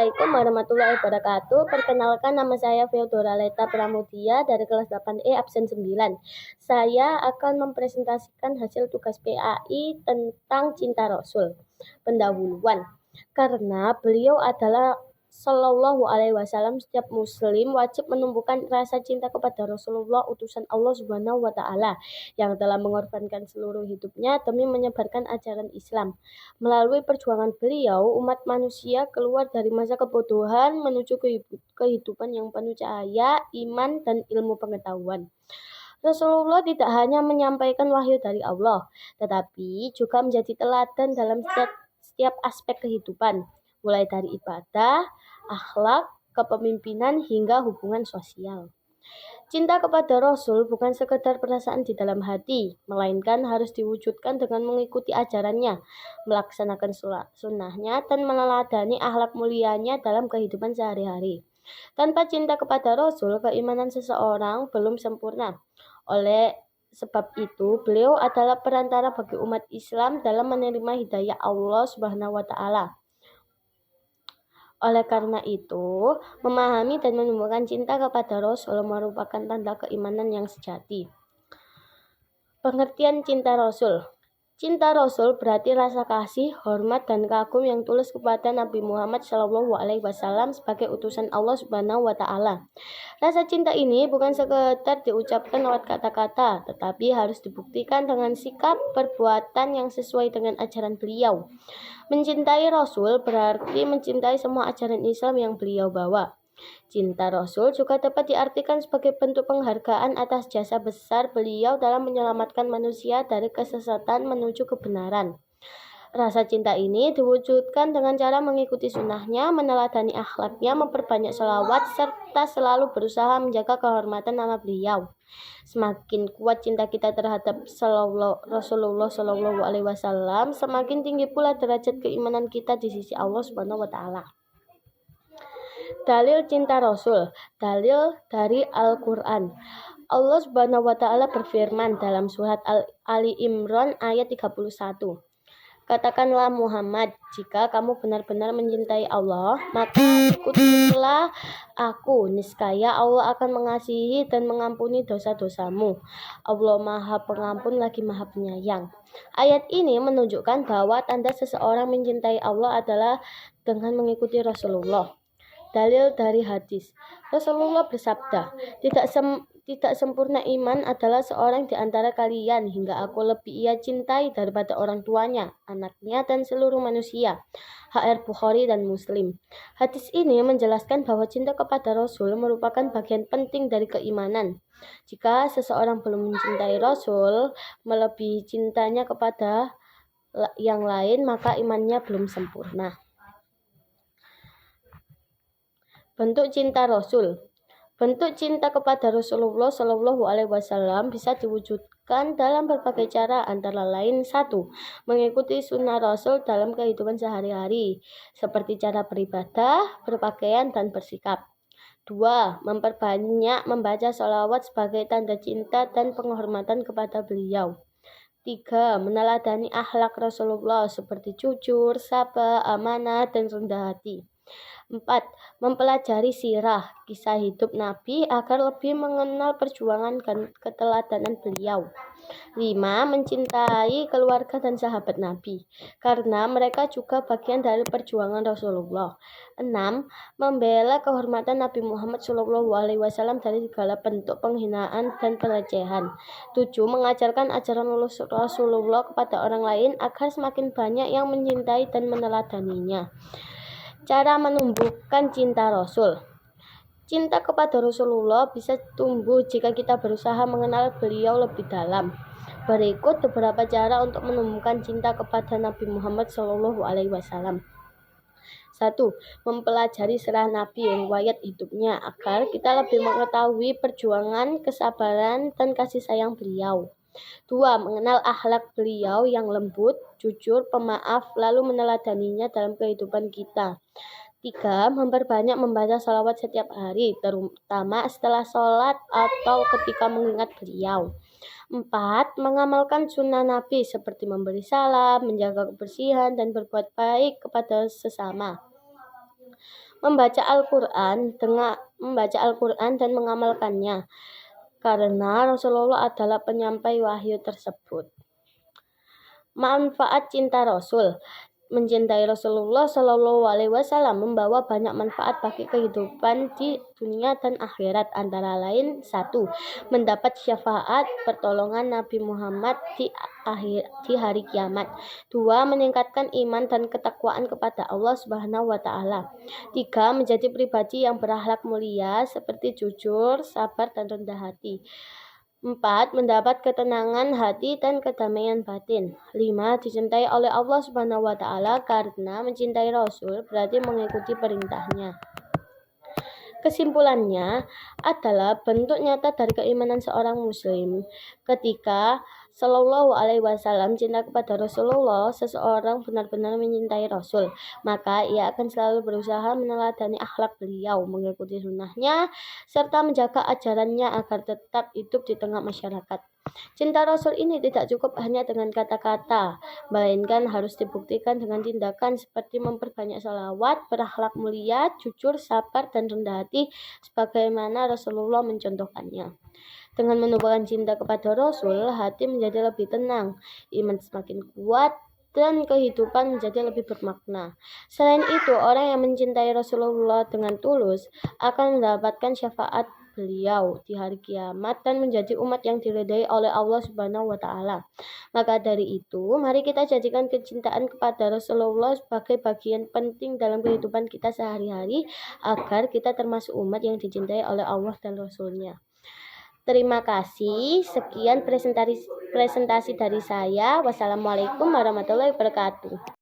Assalamualaikum warahmatullahi wabarakatuh. Perkenalkan, nama saya Feodora Leta Pramudia dari kelas 8E absen 9. Saya akan mempresentasikan hasil tugas PAI tentang cinta Rasul. Pendahuluan. Karena beliau adalah Shallallahu Alaihi Wasallam, setiap muslim wajib menumbuhkan rasa cinta kepada Rasulullah, utusan Allah Subhanahu Wa Taala, yang telah mengorbankan seluruh hidupnya demi menyebarkan ajaran Islam. Melalui perjuangan beliau, umat manusia keluar dari masa kebodohan menuju kehidupan yang penuh cahaya, iman, dan ilmu pengetahuan. Rasulullah tidak hanya menyampaikan wahyu dari Allah, tetapi juga menjadi teladan dalam setiap aspek kehidupan, mulai dari ibadah, akhlak, kepemimpinan, hingga hubungan sosial. Cinta kepada Rasul bukan sekedar perasaan di dalam hati, melainkan harus diwujudkan dengan mengikuti ajarannya, melaksanakan sunnahnya, dan meneladani akhlak mulianya dalam kehidupan sehari-hari. Tanpa cinta kepada Rasul, keimanan seseorang belum sempurna. Oleh sebab itu, beliau adalah perantara bagi umat Islam dalam menerima hidayah Allah Subhanahu wa Ta'ala. Oleh karena itu, memahami dan menumbuhkan cinta kepada Rasul merupakan tanda keimanan yang sejati. Pengertian cinta Rasul. Cinta Rasul berarti rasa kasih, hormat, dan kagum yang tulus kepada Nabi Muhammad SAW sebagai utusan Allah Subhanahu wa Ta'ala. Rasa cinta ini bukan sekedar diucapkan lewat kata-kata, tetapi harus dibuktikan dengan sikap perbuatan yang sesuai dengan ajaran beliau. Mencintai Rasul berarti mencintai semua ajaran Islam yang beliau bawa. Cinta Rasul juga dapat diartikan sebagai bentuk penghargaan atas jasa besar beliau dalam menyelamatkan manusia dari kesesatan menuju kebenaran. Rasa cinta ini diwujudkan dengan cara mengikuti sunnahnya, meneladani akhlaknya, memperbanyak sholawat, serta selalu berusaha menjaga kehormatan nama beliau. Semakin kuat cinta kita terhadap Rasulullah Shallallahu Alaihi Wasallam, semakin tinggi pula derajat keimanan kita di sisi Allah Subhanahu Wa Taala. Dalil cinta Rasul. Dalil dari Al-Quran. Allah Subhanahu wa Ta'ala berfirman dalam surat Ali Imran ayat 31. Katakanlah Muhammad, jika kamu benar-benar mencintai Allah, maka ikutilah aku. Niscaya Allah akan mengasihi dan mengampuni dosa-dosamu. Allah Maha Pengampun lagi Maha Penyayang. Ayat ini menunjukkan bahwa tanda seseorang mencintai Allah adalah dengan mengikuti Rasulullah. Dalil dari hadis. Rasulullah bersabda, tidak sempurna iman adalah seorang di antara kalian hingga aku lebih ia cintai daripada orang tuanya, anaknya, dan seluruh manusia. HR Bukhari dan Muslim. Hadis ini menjelaskan bahwa cinta kepada Rasul merupakan bagian penting dari keimanan. Jika seseorang belum mencintai Rasul, melebihi cintanya kepada yang lain, maka imannya belum sempurna. Bentuk cinta Rasul. Bentuk cinta kepada Rasulullah Shallallahu Alaihi Wasallam bisa diwujudkan dalam berbagai cara, antara lain: 1. Mengikuti sunnah Rasul dalam kehidupan sehari-hari, seperti cara beribadah, berpakaian, dan bersikap. 2. Memperbanyak membaca sholawat sebagai tanda cinta dan penghormatan kepada beliau. 3. Meneladani akhlak Rasulullah seperti jujur, sabar, amanah, dan rendah hati. 4. Mempelajari sirah, kisah hidup Nabi agar lebih mengenal perjuangan dan keteladanan beliau. 5. Mencintai keluarga dan sahabat Nabi, karena mereka juga bagian dari perjuangan Rasulullah. 6. Membela kehormatan Nabi Muhammad SAW dari segala bentuk penghinaan dan pelecehan. 7. Mengajarkan ajaran Rasulullah kepada orang lain agar semakin banyak yang mencintai dan meneladaninya. Cara menumbuhkan cinta Rasul. Cinta kepada Rasulullah bisa tumbuh jika kita berusaha mengenal beliau lebih dalam. Berikut beberapa cara untuk menumbuhkan cinta kepada Nabi Muhammad SAW. 1. Mempelajari sirah Nabi, riwayat hidupnya, agar kita lebih mengetahui perjuangan, kesabaran, dan kasih sayang beliau. 2. Mengenal akhlak beliau yang lembut, jujur, pemaaf, lalu meneladaninya dalam kehidupan kita. 3. Memperbanyak membaca sholawat setiap hari, terutama setelah sholat atau ketika mengingat beliau. 4. Mengamalkan sunnah Nabi seperti memberi salam, menjaga kebersihan, dan berbuat baik kepada sesama. Membaca Al-Quran dan mengamalkannya, karena Rasulullah adalah penyampai wahyu tersebut. Manfaat cinta Rasul. Mencintai Rasulullah Shallallahu Alaihi Wasallam membawa banyak manfaat bagi kehidupan di dunia dan akhirat. Antara lain, 1. Mendapat syafaat pertolongan Nabi Muhammad di hari kiamat. 2. Meningkatkan iman dan ketakwaan kepada Allah Subhanahu Wa Taala. 3. Menjadi pribadi yang berakhlak mulia seperti jujur, sabar, dan rendah hati. 4. Mendapat ketenangan hati dan kedamaian batin. 5. Dicintai oleh Allah Subhanahu wa Ta'ala, karena mencintai Rasul berarti mengikuti perintahnya. Kesimpulannya adalah bentuk nyata dari keimanan seorang muslim. Ketika Shallallahu Alaihi Wasallam cinta kepada Rasulullah, seseorang benar-benar mencintai Rasul, maka ia akan selalu berusaha meneladani akhlak beliau, mengikuti sunnahnya, serta menjaga ajarannya agar tetap hidup di tengah masyarakat. Cinta Rasul ini tidak cukup hanya dengan kata-kata, melainkan harus dibuktikan dengan tindakan seperti memperbanyak sholawat, berakhlak mulia, jujur, sabar, dan rendah hati, sebagaimana Rasulullah mencontohkannya. Dengan menumbuhkan cinta kepada Rasul, hati menjadi lebih tenang, iman semakin kuat, dan kehidupan menjadi lebih bermakna. Selain itu, orang yang mencintai Rasulullah dengan tulus akan mendapatkan syafaat beliau di hari kiamat dan menjadi umat yang diridhai oleh Allah Subhanahu wa Ta'ala. Maka dari itu, mari kita jadikan kecintaan kepada Rasulullah sebagai bagian penting dalam kehidupan kita sehari-hari, agar kita termasuk umat yang dicintai oleh Allah dan Rasul-Nya. Terima kasih. Sekian presentasi dari saya. Wassalamualaikum warahmatullahi wabarakatuh.